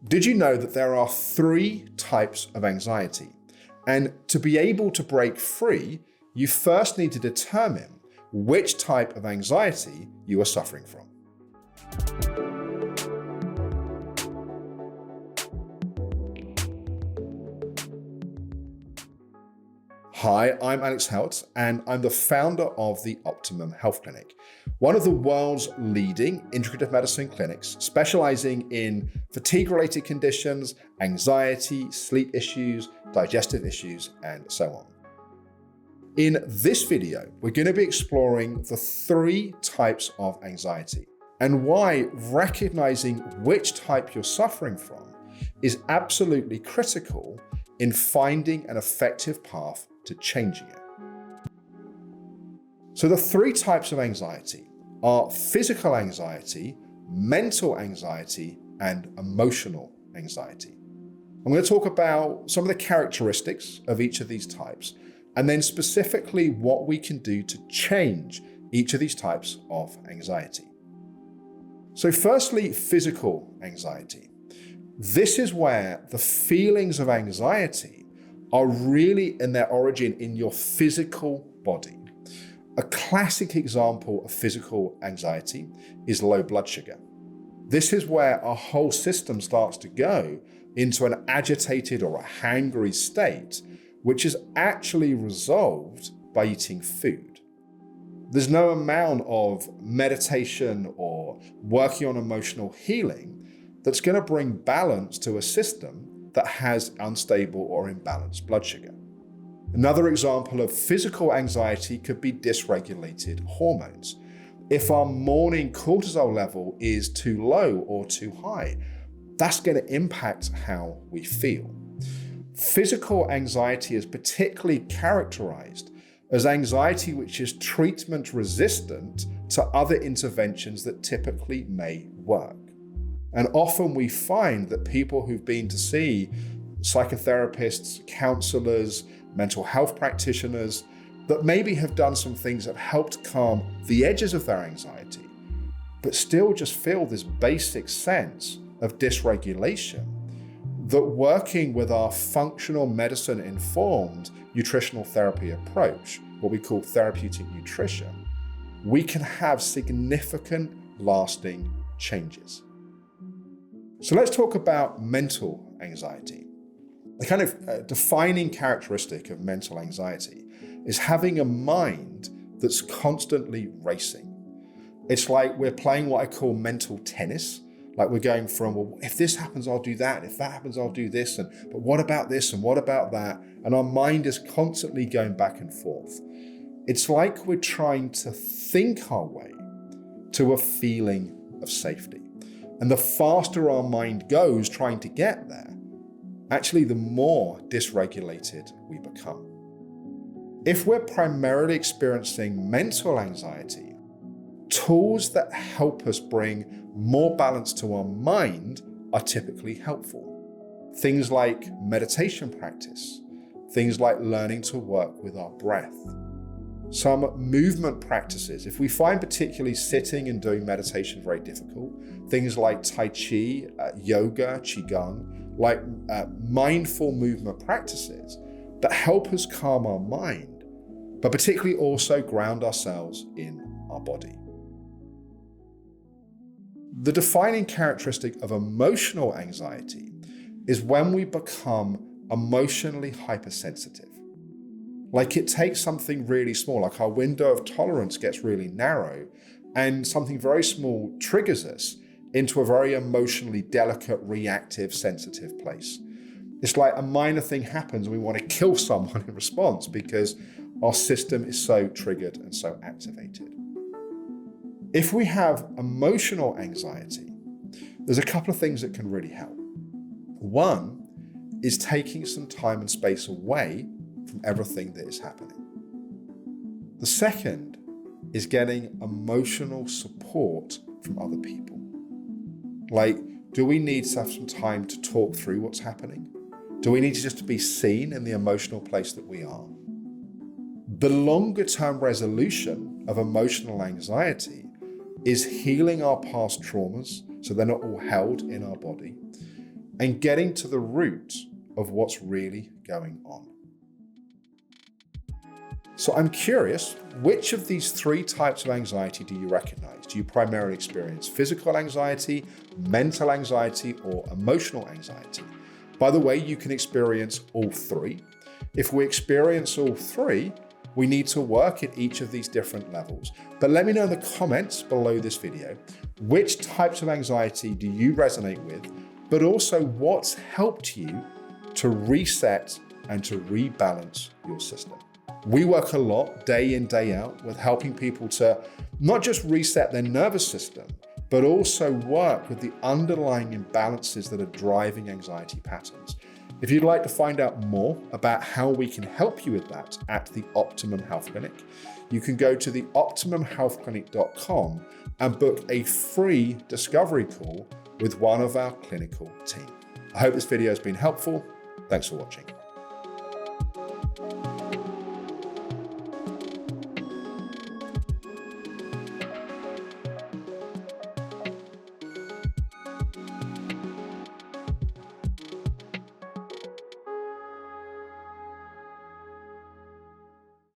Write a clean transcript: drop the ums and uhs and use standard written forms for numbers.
Did you know that there are 3 types of anxiety? And to be able to break free, you first need to determine which type of anxiety you are suffering from. Hi, I'm Alex Helt, and I'm the founder of the Optimum Health Clinic, one of the world's leading integrative medicine clinics specializing in fatigue-related conditions, anxiety, sleep issues, digestive issues, and so on. In this video, we're going to be exploring the 3 types of anxiety and why recognizing which type you're suffering from is absolutely critical in finding an effective path to changing it. So the 3 types of anxiety are physical anxiety, mental anxiety, and emotional anxiety. I'm going to talk about some of the characteristics of each of these types, and then specifically what we can do to change each of these types of anxiety. So firstly, physical anxiety. This is where the feelings of anxiety are really in their origin in your physical body. A classic example of physical anxiety is low blood sugar. This is where our whole system starts to go into an agitated or a hangry state, which is actually resolved by eating food. There's no amount of meditation or working on emotional healing that's going to bring balance to a system that has unstable or imbalanced blood sugar. Another example of physical anxiety could be dysregulated hormones. If our morning cortisol level is too low or too high, that's going to impact how we feel. Physical anxiety is particularly characterized as anxiety which is treatment resistant to other interventions that typically may work. And often we find that people who've been to see psychotherapists, counselors, mental health practitioners, that maybe have done some things that helped calm the edges of their anxiety, but still just feel this basic sense of dysregulation, that working with our functional medicine informed nutritional therapy approach, what we call therapeutic nutrition, we can have significant lasting changes. So let's talk about mental anxiety. The kind of defining characteristic of mental anxiety is having a mind that's constantly racing. It's like we're playing what I call mental tennis. Like we're going from, well, if this happens, I'll do that. If that happens, I'll do this. But what about this? And what about that? And our mind is constantly going back and forth. It's like we're trying to think our way to a feeling of safety. And the faster our mind goes trying to get there, actually the more dysregulated we become. If we're primarily experiencing mental anxiety, tools that help us bring more balance to our mind are typically helpful. Things like meditation practice, things like learning to work with our breath. Some movement practices, if we find particularly sitting and doing meditation very difficult, things like Tai Chi, yoga, Qigong, like mindful movement practices that help us calm our mind, but particularly also ground ourselves in our body. The defining characteristic of emotional anxiety is when we become emotionally hypersensitive. Like it takes something really small, like our window of tolerance gets really narrow, and something very small triggers us into a very emotionally delicate, reactive, sensitive place. It's like a minor thing happens and we want to kill someone in response because our system is so triggered and so activated. If we have emotional anxiety, there's a couple of things that can really help. One is taking some time and space away from everything that is happening. The second is getting emotional support from other people. Like, do we need to have some time to talk through what's happening? Do we need to just be seen in the emotional place that we are? The longer term resolution of emotional anxiety is healing our past traumas so they're not all held in our body, and getting to the root of what's really going on. So I'm curious, which of these three types of anxiety do you recognize? Do you primarily experience physical anxiety, mental anxiety, or emotional anxiety? By the way, you can experience all three. If we experience all three, we need to work at each of these different levels. But let me know in the comments below this video, which types of anxiety do you resonate with, but also what's helped you to reset and to rebalance your system. We work a lot day in, day out with helping people to not just reset their nervous system, but also work with the underlying imbalances that are driving anxiety patterns. If you'd like to find out more about how we can help you with that at the Optimum Health Clinic, you can go to the optimumhealthclinic.com and book a free discovery call with one of our clinical team. I hope this video has been helpful. Thanks for watching.